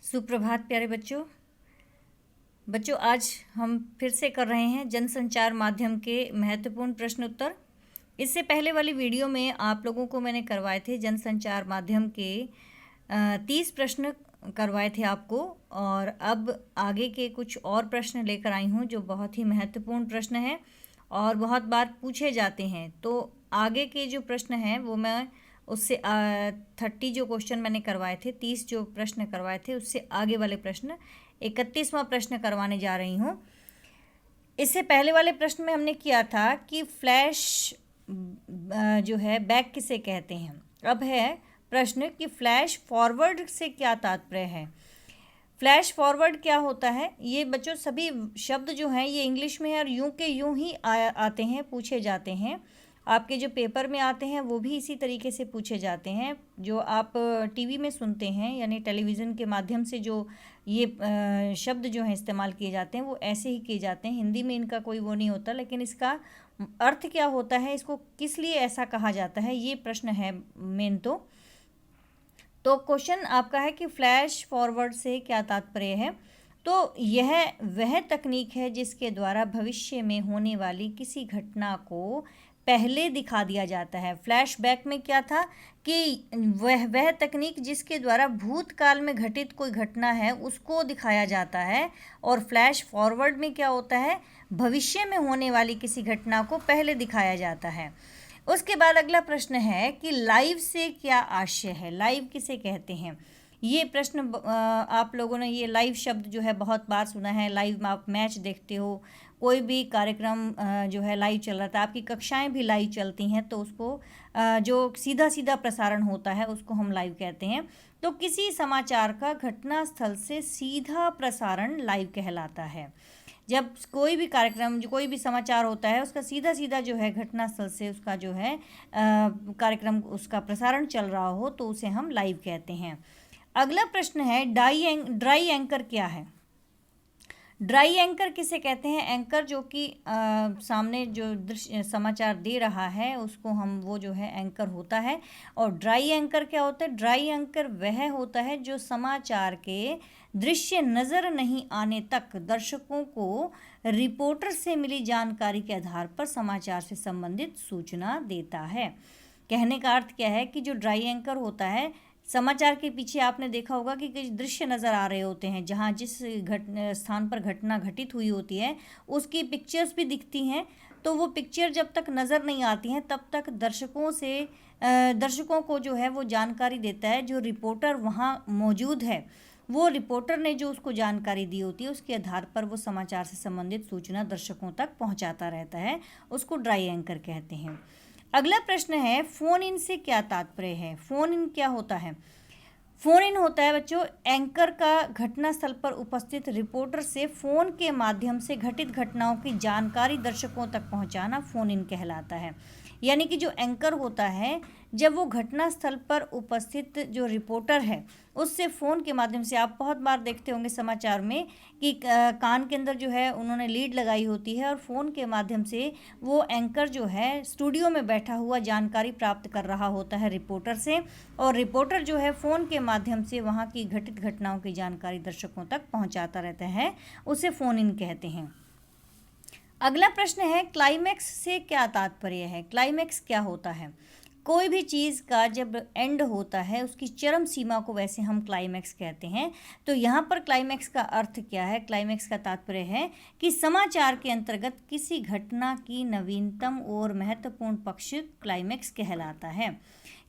सुप्रभात प्यारे बच्चों आज हम फिर से कर रहे हैं जनसंचार माध्यम के महत्वपूर्ण प्रश्न उत्तर। इससे पहले वाली वीडियो में आप लोगों को मैंने करवाए थे जनसंचार माध्यम के 30 प्रश्न करवाए थे आपको, और अब आगे के कुछ और प्रश्न लेकर आई हूँ जो बहुत ही महत्वपूर्ण प्रश्न हैं और बहुत बार पूछे जाते हैं। तो आगे के जो प्रश्न हैं वो मैं उससे 30 जो क्वेश्चन मैंने करवाए थे, 30 जो प्रश्न करवाए थे उससे आगे वाले प्रश्न 31वां प्रश्न करवाने जा रही हूँ। इससे पहले वाले प्रश्न में हमने किया था कि फ्लैश जो है बैक किसे कहते हैं। अब है प्रश्न कि फ्लैश फॉरवर्ड से क्या तात्पर्य है। फ्लैश फॉरवर्ड क्या होता है। ये बच्चों सभी शब्द जो हैं ये इंग्लिश में है और यूं के यूं ही आते हैं, पूछे जाते हैं। आपके जो पेपर में आते हैं वो भी इसी तरीके से पूछे जाते हैं। जो आप टीवी में सुनते हैं यानी टेलीविज़न के माध्यम से जो ये शब्द जो हैं इस्तेमाल किए जाते हैं वो ऐसे ही किए जाते हैं। हिंदी में इनका कोई वो नहीं होता, लेकिन इसका अर्थ क्या होता है, इसको किस लिए ऐसा कहा जाता है, ये प्रश्न है मेन। तो क्वेश्चन आपका है कि फ्लैश फॉरवर्ड से क्या तात्पर्य है। तो यह वह तकनीक है जिसके द्वारा भविष्य में होने वाली किसी घटना को पहले दिखा दिया जाता है। फ्लैशबैक में क्या था कि वह तकनीक जिसके द्वारा भूतकाल में घटित कोई घटना है उसको दिखाया जाता है, और फ्लैश फॉरवर्ड में क्या होता है, भविष्य में होने वाली किसी घटना को पहले दिखाया जाता है। उसके बाद अगला प्रश्न है कि लाइव से क्या आशय है। लाइव किसे कहते हैं। ये प्रश्न आप लोगों ने ये लाइव शब्द जो है बहुत बार सुना है। लाइव में आप मैच देखते हो, कोई भी कार्यक्रम जो है लाइव चल रहा था, आपकी कक्षाएं भी लाइव चलती हैं, तो उसको जो सीधा सीधा प्रसारण होता है उसको हम लाइव कहते हैं। तो किसी समाचार का घटना स्थल से सीधा प्रसारण लाइव कहलाता है। जब कोई भी कार्यक्रम, जो कोई भी समाचार होता है उसका सीधा सीधा जो है घटना स्थल से उसका जो है कार्यक्रम, उसका प्रसारण चल रहा हो तो उसे हम लाइव कहते हैं। अगला प्रश्न है ड्राई एंकर क्या है। ड्राई एंकर किसे कहते हैं। एंकर जो कि सामने जो दृश्य समाचार दे रहा है उसको हम, वो जो है एंकर होता है। और ड्राई एंकर क्या होता है। ड्राई एंकर वह होता है जो समाचार के दृश्य नज़र नहीं आने तक दर्शकों को रिपोर्टर से मिली जानकारी के आधार पर समाचार से संबंधित सूचना देता है। कहने का अर्थ क्या है कि जो ड्राई एंकर होता है, समाचार के पीछे आपने देखा होगा कि कुछ दृश्य नज़र आ रहे होते हैं, जहाँ जिस स्थान पर घटना घटित हुई होती है उसकी पिक्चर्स भी दिखती हैं। तो वो पिक्चर जब तक नज़र नहीं आती हैं तब तक दर्शकों को जो है वो जानकारी देता है। जो रिपोर्टर वहाँ मौजूद है, वो रिपोर्टर ने जो उसको जानकारी दी होती है उसके आधार पर वो समाचार से संबंधित सूचना दर्शकों तक पहुँचाता रहता है, उसको ड्राई एंकर कहते हैं। अगला प्रश्न है फ़ोन इन से क्या तात्पर्य है। फ़ोन इन क्या होता है। फ़ोन इन होता है बच्चों एंकर का घटनास्थल पर उपस्थित रिपोर्टर से फ़ोन के माध्यम से घटित घटनाओं की जानकारी दर्शकों तक पहुंचाना फ़ोन इन कहलाता है। यानी कि जो एंकर होता है, जब वो घटनास्थल पर उपस्थित जो रिपोर्टर है उससे फ़ोन के माध्यम से, आप बहुत बार देखते होंगे समाचार में कि कान के अंदर जो है उन्होंने लीड लगाई होती है और फ़ोन के माध्यम से वो एंकर जो है स्टूडियो में बैठा हुआ जानकारी प्राप्त कर रहा होता है रिपोर्टर से, और रिपोर्टर जो है फ़ोन के माध्यम से वहाँ की घटित घटनाओं की जानकारी दर्शकों तक पहुँचाता रहता है, उसे फ़ोन इन कहते हैं। अगला प्रश्न है क्लाइमैक्स से क्या तात्पर्य है। क्लाइमैक्स क्या होता है। कोई भी चीज़ का जब एंड होता है उसकी चरम सीमा को वैसे हम क्लाइमैक्स कहते हैं। तो यहाँ पर क्लाइमैक्स का अर्थ क्या है। क्लाइमैक्स का तात्पर्य है कि समाचार के अंतर्गत किसी घटना की नवीनतम और महत्वपूर्ण पक्ष क्लाइमैक्स कहलाता है।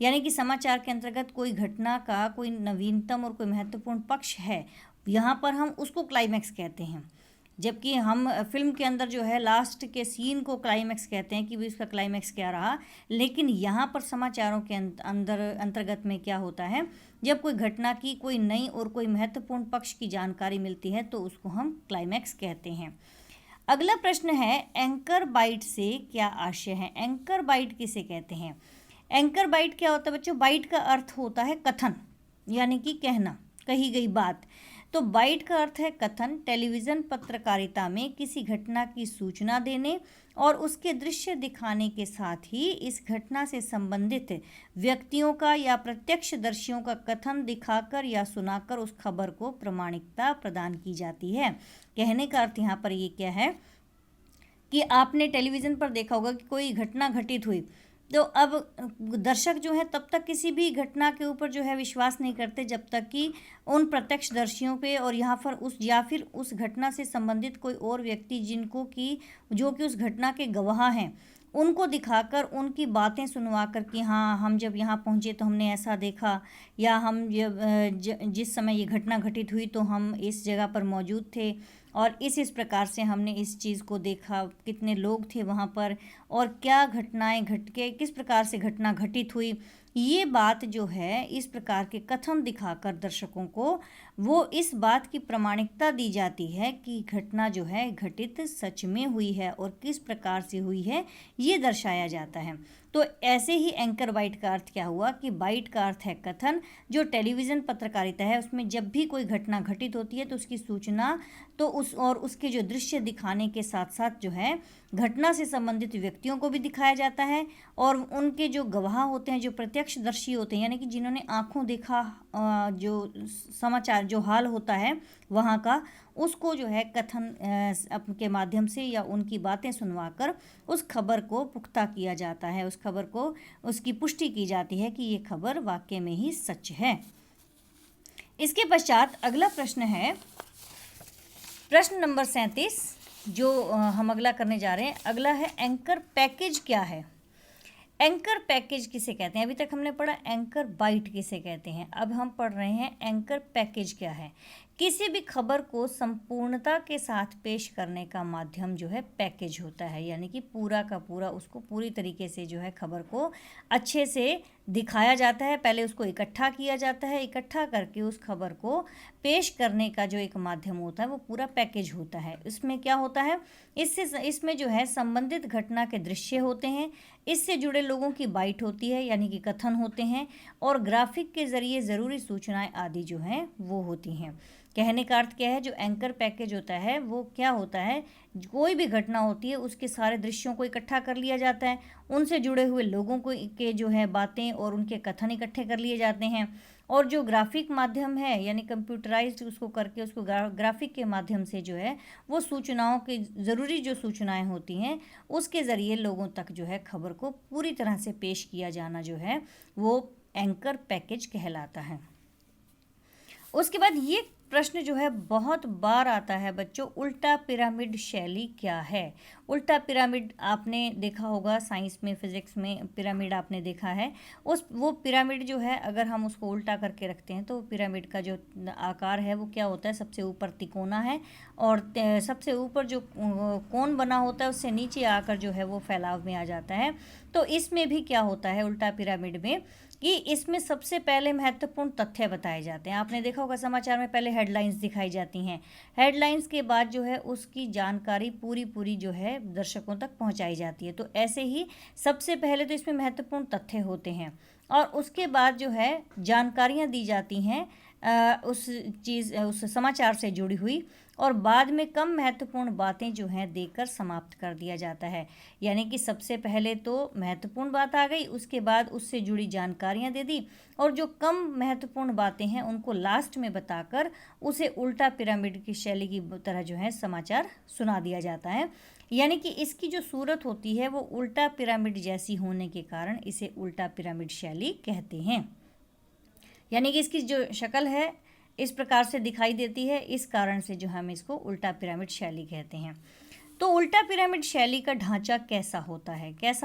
यानी कि समाचार के अंतर्गत कोई घटना का कोई नवीनतम और कोई महत्वपूर्ण पक्ष है, यहाँ पर हम उसको क्लाइमैक्स कहते हैं। जबकि हम फिल्म के अंदर जो है लास्ट के सीन को क्लाइमैक्स कहते हैं कि भी उसका क्लाइमैक्स क्या रहा, लेकिन यहाँ पर समाचारों के अंतर्गत में क्या होता है, जब कोई घटना की कोई नई और कोई महत्वपूर्ण पक्ष की जानकारी मिलती है तो उसको हम क्लाइमैक्स कहते हैं। अगला प्रश्न है एंकर बाइट से क्या आशय है। एंकर बाइट किसे कहते हैं। एंकर बाइट क्या होता है बच्चों। बाइट का अर्थ होता है कथन, यानी कि कहना, कही गई बात। तो बाइट का अर्थ है कथन। टेलीविज़न पत्रकारिता में किसी घटना की सूचना देने और उसके दृश्य दिखाने के साथ ही इस घटना से संबंधित व्यक्तियों का या प्रत्यक्षदर्शियों का कथन दिखाकर या सुनाकर उस खबर को प्रामाणिकता प्रदान की जाती है। कहने का अर्थ यहाँ पर ये क्या है कि आपने टेलीविज़न पर देखा होगा कि कोई घटना घटित हुई, तो अब दर्शक जो है तब तक किसी भी घटना के ऊपर जो है विश्वास नहीं करते जब तक कि उन प्रत्यक्षदर्शियों पे और यहाँ पर फिर उस घटना से संबंधित कोई और व्यक्ति जो कि उस घटना के गवाह हैं उनको दिखाकर उनकी बातें सुनवा कर कि हाँ, हम जब यहाँ पहुँचे तो हमने ऐसा देखा, या हम जिस समय ये घटना घटित हुई तो हम इस जगह पर मौजूद थे और इस प्रकार से हमने इस चीज़ को देखा, कितने लोग थे वहाँ पर और क्या घटनाएं घट के किस प्रकार से घटना घटित हुई। ये बात जो है इस प्रकार के कथन दिखाकर दर्शकों को वो इस बात की प्रामाणिकता दी जाती है कि घटना जो है घटित सच में हुई है और किस प्रकार से हुई है ये दर्शाया जाता है। तो ऐसे ही एंकर बाइट का अर्थ क्या हुआ कि बाइट का अर्थ है कथन। जो टेलीविज़न पत्रकारिता है उसमें जब भी कोई घटना घटित होती है तो उसकी सूचना तो उसके जो दृश्य दिखाने के साथ साथ जो है घटना से संबंधित व्यक्तियों को भी दिखाया जाता है और उनके जो गवाह होते हैं, जो प्रत्यक्षदर्शी होते हैं, यानी कि जिन्होंने आंखों देखा जो समाचार जो हाल होता है वहाँ का, उसको जो है कथन के माध्यम से या उनकी बातें सुनवाकर उस खबर को पुख्ता किया जाता है, उस खबर को उसकी पुष्टि की जाती है कि ये खबर वाकई में ही सच है। इसके पश्चात अगला प्रश्न है प्रश्न नंबर 37 जो हम अगला करने जा रहे हैं। अगला है एंकर पैकेज क्या है। एंकर पैकेज किसे कहते हैं। अभी तक हमने पढ़ा एंकर बाइट किसे कहते हैं, अब हम पढ़ रहे हैं एंकर पैकेज क्या है। किसी भी खबर को संपूर्णता के साथ पेश करने का माध्यम जो है पैकेज होता है, यानी कि पूरा का पूरा उसको पूरी तरीके से जो है खबर को अच्छे से दिखाया जाता है। पहले उसको इकट्ठा किया जाता है, इकट्ठा करके उस खबर को पेश करने का जो एक माध्यम होता है वो पूरा पैकेज होता है। इसमें क्या होता है, इसमें जो है संबंधित घटना के दृश्य होते हैं, इससे जुड़े लोगों की बाइट होती है यानी कि कथन होते हैं, और ग्राफिक के ज़रिए ज़रूरी सूचनाएं आदि जो हैं वो होती हैं। कहने का अर्थ क्या है, जो एंकर पैकेज होता है वो क्या होता है, कोई भी घटना होती है उसके सारे दृश्यों को इकट्ठा कर लिया जाता है, उनसे जुड़े हुए लोगों को के जो है बातें और उनके कथन इकट्ठे कर लिए जाते हैं, और जो ग्राफिक माध्यम है यानी कंप्यूटराइज्ड उसको करके उसको ग्राफिक के माध्यम से जो है वो सूचनाओं की ज़रूरी जो सूचनाएं होती हैं उसके ज़रिए लोगों तक जो है खबर को पूरी तरह से पेश किया जाना जो है वो एंकर पैकेज कहलाता है। उसके बाद ये प्रश्न जो है बहुत बार आता है बच्चों, उल्टा पिरामिड शैली क्या है। उल्टा पिरामिड आपने देखा होगा, साइंस में फिजिक्स में पिरामिड आपने देखा है। वो पिरामिड जो है अगर हम उसको उल्टा करके रखते हैं तो पिरामिड का जो आकार है वो क्या होता है, सबसे ऊपर तिकोना है और सबसे ऊपर जो कोण बना होता है उससे नीचे आकर जो है वो फैलाव में आ जाता है। तो इसमें भी क्या होता है उल्टा पिरामिड में कि इसमें सबसे पहले महत्वपूर्ण तथ्य बताए जाते हैं। आपने देखा होगा समाचार में पहले हेडलाइंस दिखाई जाती हैं, हेडलाइंस के बाद जो है उसकी जानकारी पूरी जो है दर्शकों तक पहुंचाई जाती है। तो ऐसे ही सबसे पहले तो इसमें महत्वपूर्ण तथ्य होते हैं और उसके बाद जो है जानकारियां दी जाती हैं उस समाचार से जुड़ी हुई, और बाद में कम महत्वपूर्ण बातें जो हैं देकर समाप्त कर दिया जाता है। यानी कि सबसे पहले तो महत्वपूर्ण बात आ गई, उसके बाद उससे जुड़ी जानकारियां दे दी, और जो कम महत्वपूर्ण बातें हैं उनको लास्ट में बताकर उसे उल्टा पिरामिड की शैली की तरह जो है समाचार सुना दिया जाता है। यानी कि इसकी जो सूरत होती है वो उल्टा पिरामिड जैसी होने के कारण इसे उल्टा पिरामिड शैली कहते हैं। यानी कि इसकी जो शक्ल है इस प्रकार से दिखाई देती है, इस कारण से जो हम इसको उल्टा पिरामिड शैली कहते हैं। तो उल्टा पिरामिड शैली का ढांचा कैसा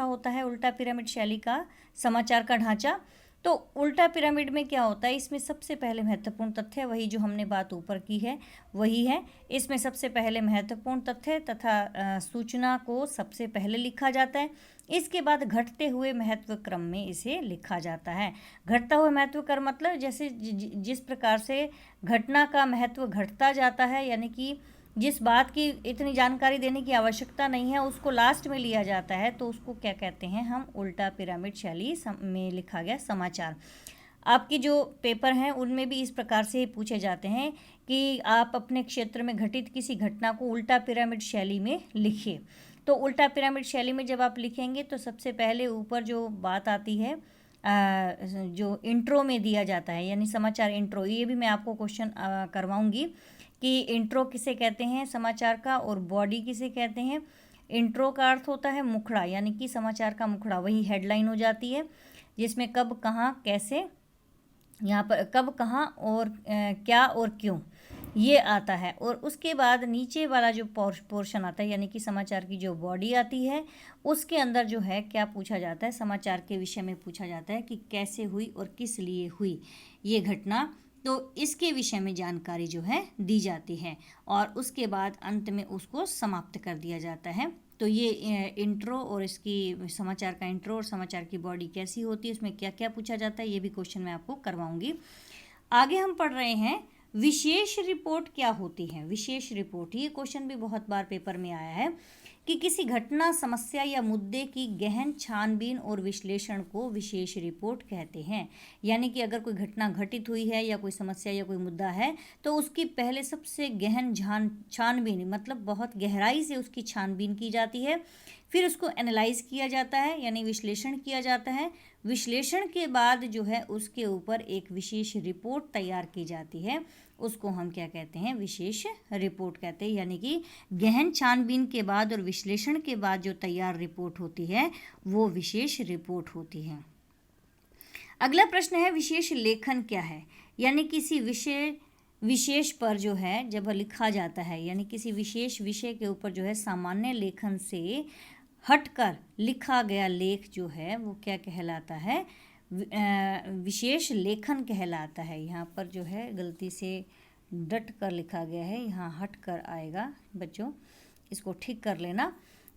होता है उल्टा पिरामिड शैली का समाचार का ढांचा। तो उल्टा पिरामिड में क्या होता है, इसमें सबसे पहले महत्वपूर्ण तथ्य वही जो हमने बात ऊपर की है वही है। इसमें सबसे पहले महत्वपूर्ण तथ्य तथा सूचना को सबसे पहले लिखा जाता है, इसके बाद घटते हुए महत्व क्रम में इसे लिखा जाता है। घटता हुआ महत्व क्रम मतलब जैसे जिस प्रकार से घटना का महत्व घटता जाता है, यानी कि जिस बात की इतनी जानकारी देने की आवश्यकता नहीं है उसको लास्ट में लिया जाता है, तो उसको क्या कहते हैं हम, उल्टा पिरामिड शैली में लिखा गया समाचार। आपके जो पेपर हैं उनमें भी इस प्रकार से पूछे जाते हैं कि आप अपने क्षेत्र में घटित किसी घटना को उल्टा पिरामिड शैली में लिखिए। तो उल्टा पिरामिड शैली में जब आप लिखेंगे तो सबसे पहले ऊपर जो बात आती है जो इंट्रो में दिया जाता है, यानी समाचार इंट्रो, ये भी मैं आपको क्वेश्चन करवाऊंगी कि इंट्रो किसे कहते हैं समाचार का और बॉडी किसे कहते हैं। इंट्रो का अर्थ होता है मुखड़ा, यानी कि समाचार का मुखड़ा, वही हेडलाइन हो जाती है जिसमें कब कहाँ कैसे, यहाँ पर कब कहाँ और क्या और क्यों ये आता है। और उसके बाद नीचे वाला जो पोर्शन आता है यानी कि समाचार की जो बॉडी आती है उसके अंदर जो है क्या पूछा जाता है, समाचार के विषय में पूछा जाता है कि कैसे हुई और किस लिए हुई ये घटना, तो इसके विषय में जानकारी जो है दी जाती है और उसके बाद अंत में उसको समाप्त कर दिया जाता है। तो ये इंट्रो और इसकी समाचार का इंट्रो और समाचार की बॉडी कैसी होती है, उसमें क्या क्या पूछा जाता है, ये भी क्वेश्चन मैं आपको करवाऊंगी। आगे हम पढ़ रहे हैं विशेष रिपोर्ट क्या होती है। विशेष रिपोर्ट, ये क्वेश्चन भी बहुत बार पेपर में आया है कि किसी घटना, समस्या या मुद्दे की गहन छानबीन और विश्लेषण को विशेष रिपोर्ट कहते हैं। यानी कि अगर कोई घटना घटित हुई है या कोई समस्या या कोई मुद्दा है तो उसकी पहले सबसे गहन छानबीन, मतलब बहुत गहराई से उसकी छानबीन की जाती है, फिर उसको एनालाइज किया जाता है यानी विश्लेषण किया जाता है। विश्लेषण के बाद जो है उसके ऊपर एक विशेष रिपोर्ट तैयार की जाती है, उसको हम क्या कहते हैं, विशेष रिपोर्ट कहते हैं। यानी कि गहन छानबीन के बाद और विश्लेषण के बाद जो तैयार रिपोर्ट होती है वो विशेष रिपोर्ट होती है। अगला प्रश्न है विशेष लेखन क्या है। यानी किसी विशेष पर जो है जब लिखा जाता है, यानी किसी विशेष विषय के ऊपर जो है सामान्य लेखन से हटकर लिखा गया लेख जो है वो क्या कहलाता है, विशेष लेखन कहलाता है। यहाँ पर जो है गलती से डट कर लिखा गया है, यहाँ हट कर आएगा बच्चों, इसको ठीक कर लेना।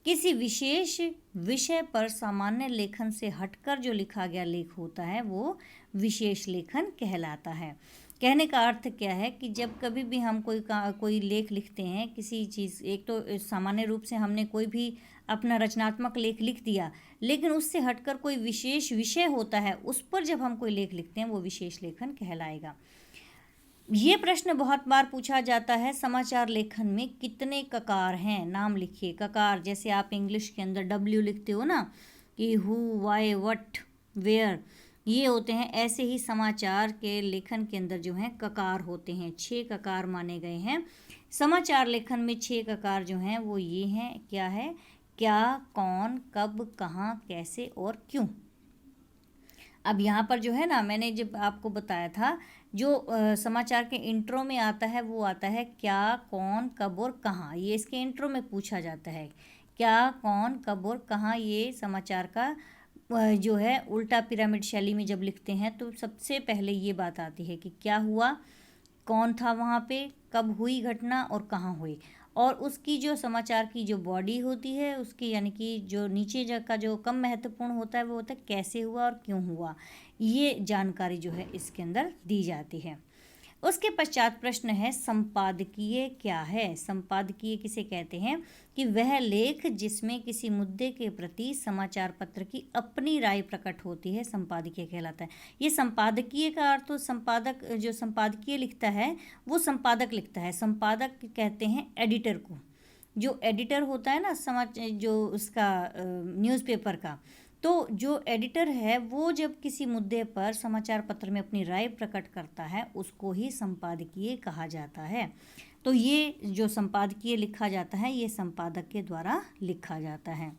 किसी विशेष विषय पर सामान्य लेखन से हटकर जो लिखा गया लेख होता है वो विशेष लेखन कहलाता है। कहने का अर्थ क्या है कि जब कभी भी हम कोई लेख लिखते हैं किसी चीज़, एक तो सामान्य रूप से हमने कोई भी अपना रचनात्मक लेख लिख दिया, लेकिन उससे हटकर कोई विशेष विषय होता है उस पर जब हम कोई लेख लिखते हैं वो विशेष लेखन कहलाएगा। ये प्रश्न बहुत बार पूछा जाता है, समाचार लेखन में कितने ककार हैं, नाम लिखिए। ककार जैसे आप इंग्लिश के अंदर W लिखते हो ना कि हु, वाई, व्हाट, वेयर, ये होते हैं, ऐसे ही समाचार के लेखन के अंदर जो हैं ककार होते हैं। 6 ककार माने गए हैं समाचार लेखन में। 6 ककार जो हैं वो ये हैं, क्या है, क्या, कौन, कब, कहाँ, कैसे और क्यों। अब यहाँ पर जो है ना, मैंने जब आपको बताया था जो समाचार के इंट्रो में आता है वो आता है क्या, कौन, कब और कहाँ, ये इसके इंट्रो में पूछा जाता है। क्या, कौन, कब और कहाँ, ये समाचार का जो है उल्टा पिरामिड शैली में जब लिखते हैं तो सबसे पहले ये बात आती है कि क्या हुआ, कौन था वहाँ पे, कब हुई घटना और कहाँ हुई, और उसकी जो समाचार की जो बॉडी होती है उसकी, यानी कि जो नीचे का जो कम महत्वपूर्ण होता है वो होता है कैसे हुआ और क्यों हुआ, ये जानकारी जो है इसके अंदर दी जाती है। उसके पश्चात प्रश्न है संपादकीय क्या है। संपादकीय किसे कहते हैं कि वह लेख जिसमें किसी मुद्दे के प्रति समाचार पत्र की अपनी राय प्रकट होती है, संपादकीय कहलाता है। ये संपादकीय का अर्थ तो संपादक, जो संपादकीय लिखता है वो संपादक लिखता है। संपादक कहते हैं एडिटर को, जो एडिटर होता है ना जो उसका न्यूज़पेपर का, तो जो एडिटर है वो जब किसी मुद्दे पर समाचार पत्र में अपनी राय प्रकट करता है उसको ही संपादकीय कहा जाता है। तो ये जो संपादकीय लिखा जाता है ये संपादक के द्वारा लिखा जाता है।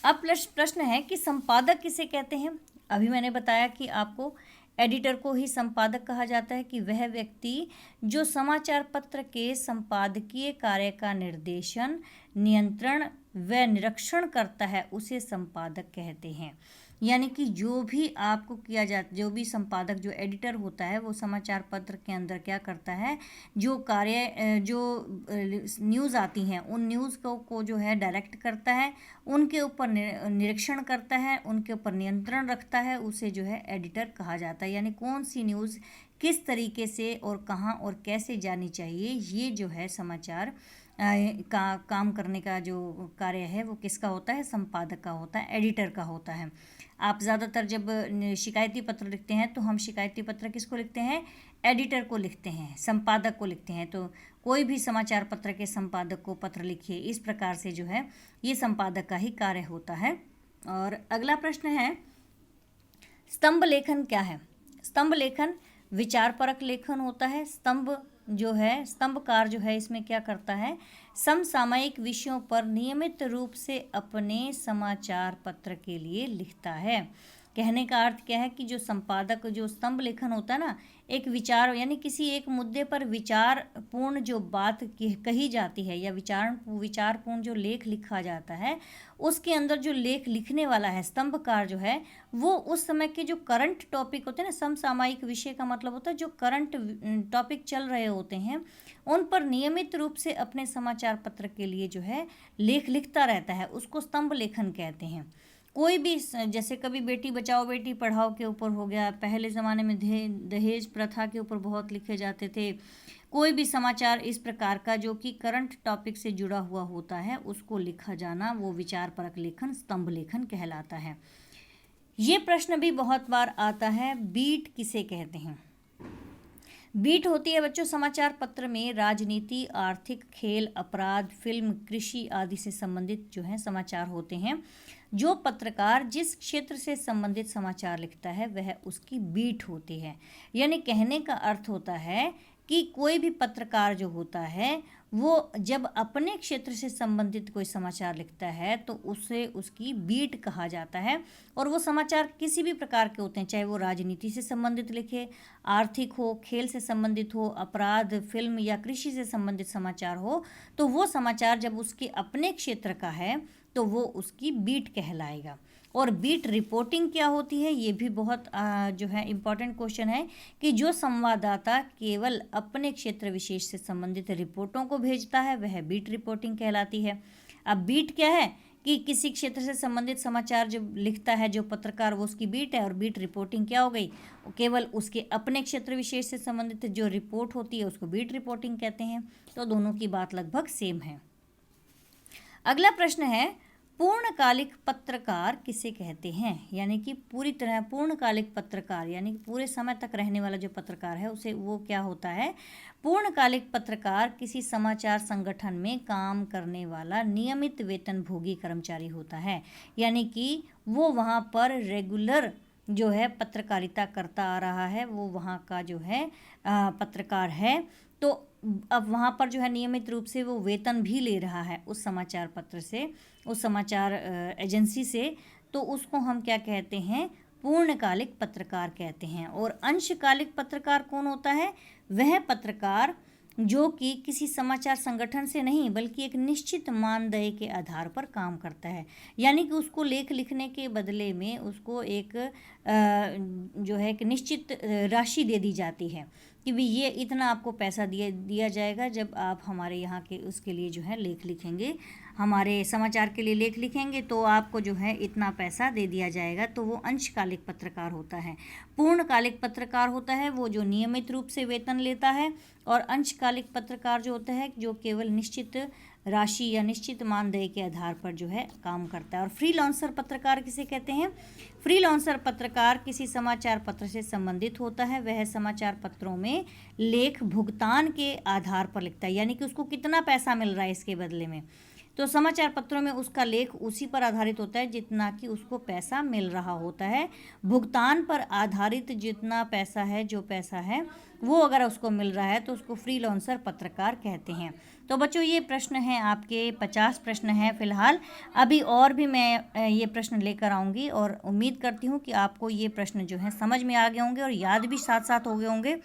अब प्रश्न है कि संपादक किसे कहते हैं। अभी मैंने बताया कि आपको एडिटर को ही संपादक कहा जाता है कि वह व्यक्ति जो समाचार पत्र के संपादकीय कार्य का निर्देशन, नियंत्रण व निरीक्षण करता है उसे संपादक कहते हैं। यानी कि जो भी आपको किया जाता, जो भी संपादक, जो एडिटर होता है वो समाचार पत्र के अंदर क्या करता है, जो कार्य, जो न्यूज़ आती हैं उन न्यूज़ को जो है डायरेक्ट करता है, उनके ऊपर निरीक्षण करता है, उनके ऊपर नियंत्रण रखता है, उसे जो है एडिटर कहा जाता है। यानी कौन सी न्यूज़ किस तरीके से और कहाँ और कैसे जानी चाहिए, ये जो है समाचार काम करने का जो कार्य है वो किसका होता है, संपादक का होता है, एडिटर का होता है। आप ज़्यादातर जब शिकायती पत्र लिखते हैं तो हम शिकायती पत्र किसको लिखते हैं, एडिटर को लिखते हैं, संपादक को लिखते हैं। तो कोई भी समाचार पत्र के संपादक को पत्र लिखिए, इस प्रकार से जो है ये संपादक का ही कार्य होता है। और अगला प्रश्न है, स्तंभ लेखन क्या है। स्तंभ लेखन विचारपरक लेखन होता है। स्तंभकार जो है इसमें क्या करता है, समसामयिक विषयों पर नियमित रूप से अपने समाचार पत्र के लिए लिखता है। कहने का अर्थ क्या है कि जो संपादक, जो स्तंभ लेखन होता है ना, एक विचार यानी किसी एक मुद्दे पर विचारपूर्ण जो बात कही जाती है या विचारपूर्ण जो लेख लिखा जाता है, उसके अंदर जो लेख लिखने वाला है स्तंभकार जो है, वो उस समय के जो करंट टॉपिक होते हैं ना, समसामयिक विषय का मतलब होता है जो करंट टॉपिक चल रहे होते हैं उन पर नियमित रूप से अपने समाचार पत्र के लिए जो है लेख लिखता रहता है, उसको स्तंभ लेखन कहते हैं। कोई भी, जैसे कभी बेटी बचाओ बेटी पढ़ाओ के ऊपर हो गया, पहले ज़माने में दहेज प्रथा के ऊपर बहुत लिखे जाते थे। कोई भी समाचार इस प्रकार का जो कि करंट टॉपिक से जुड़ा हुआ होता है उसको लिखा जाना, वो विचारपरक लेखन, स्तंभ लेखन कहलाता है। ये प्रश्न भी बहुत बार आता है, बीट किसे कहते हैं। बीट होती है बच्चों समाचार पत्र में राजनीति, आर्थिक, खेल, अपराध, फिल्म, कृषि आदि से संबंधित जो है समाचार होते हैं। जो पत्रकार जिस क्षेत्र से संबंधित समाचार लिखता है वह उसकी बीट होती है। यानी कहने का अर्थ होता है कि कोई भी पत्रकार जो होता है वो जब अपने क्षेत्र से संबंधित कोई समाचार लिखता है तो उसे उसकी बीट कहा जाता है। और वो समाचार किसी भी प्रकार के होते हैं, चाहे वो राजनीति से संबंधित लिखे, आर्थिक हो, खेल से संबंधित हो, अपराध, फिल्म या कृषि से संबंधित समाचार हो, तो वो समाचार जब उसके अपने क्षेत्र का है तो वो उसकी बीट कहलाएगा। और बीट रिपोर्टिंग क्या होती है, ये भी बहुत जो है इम्पॉर्टेंट क्वेश्चन है कि जो संवाददाता केवल अपने क्षेत्र विशेष से संबंधित रिपोर्टों को भेजता है वह बीट रिपोर्टिंग कहलाती है। अब बीट क्या है कि किसी क्षेत्र से संबंधित समाचार जो लिखता है जो पत्रकार, वो उसकी बीट है। और बीट रिपोर्टिंग क्या हो गई, केवल उसके अपने क्षेत्र विशेष से संबंधित जो रिपोर्ट होती है उसको बीट रिपोर्टिंग कहते हैं। तो दोनों की बात लगभग सेम है। अगला प्रश्न है, पूर्णकालिक पत्रकार किसे कहते हैं। यानी कि पूरी तरह पूर्णकालिक पत्रकार यानी कि पूरे समय तक रहने वाला जो पत्रकार है उसे, वो क्या होता है, पूर्णकालिक पत्रकार किसी समाचार संगठन में काम करने वाला नियमित वेतनभोगी कर्मचारी होता है। यानी कि वो वहाँ पर रेगुलर जो है पत्रकारिता करता आ रहा है, वो वहाँ का जो है पत्रकार है। तो अब वहाँ पर जो है नियमित रूप से वो वेतन भी ले रहा है उस समाचार पत्र से, उस समाचार एजेंसी से, तो उसको हम क्या कहते हैं, पूर्णकालिक पत्रकार कहते हैं। और अंशकालिक पत्रकार कौन होता है, वह पत्रकार जो कि किसी समाचार संगठन से नहीं बल्कि एक निश्चित मानदेय के आधार पर काम करता है। यानी कि उसको लेख लिखने के बदले में उसको एक जो है कि निश्चित राशि दे दी जाती है कि भी ये इतना आपको पैसा दिया जाएगा जब आप हमारे यहाँ के उसके लिए जो है लेख लिखेंगे, हमारे समाचार के लिए लेख लिखेंगे तो आपको जो है इतना पैसा दे दिया जाएगा। तो वो अंशकालिक पत्रकार होता है। पूर्णकालिक पत्रकार होता है वो जो नियमित रूप से वेतन लेता है, और अंशकालिक पत्रकार जो होता है जो केवल निश्चित राशि या निश्चित मानदेय के आधार पर जो है काम करता है। और फ्रीलांसर पत्रकार किसे कहते हैं, फ्रीलांसर पत्रकार किसी समाचार पत्र से संबंधित होता है। वह समाचार पत्रों में लेख भुगतान के आधार पर लिखता है, यानी कि उसको कितना पैसा मिल रहा है इसके बदले में। तो समाचार पत्रों में उसका लेख उसी पर आधारित होता है जितना कि उसको पैसा मिल रहा होता है। भुगतान पर आधारित जितना पैसा है, जो पैसा है वो अगर उसको मिल रहा है तो उसको फ्रीलांसर पत्रकार कहते हैं। तो बच्चों ये प्रश्न हैं आपके, 50 प्रश्न हैं फ़िलहाल। अभी और भी मैं ये प्रश्न लेकर आऊँगी और उम्मीद करती हूँ कि आपको ये प्रश्न जो हैं समझ में आ गए होंगे और याद भी साथ साथ हो गए होंगे।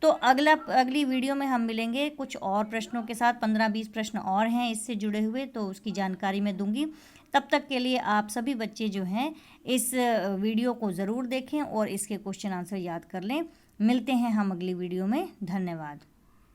तो अगली वीडियो में हम मिलेंगे कुछ और प्रश्नों के साथ। 15-20 प्रश्न और हैं इससे जुड़े हुए, तो उसकी जानकारी मैं दूंगी। तब तक के लिए आप सभी बच्चे जो हैं इस वीडियो को ज़रूर देखें और इसके क्वेश्चन आंसर याद कर लें। मिलते हैं हम अगली वीडियो में। धन्यवाद।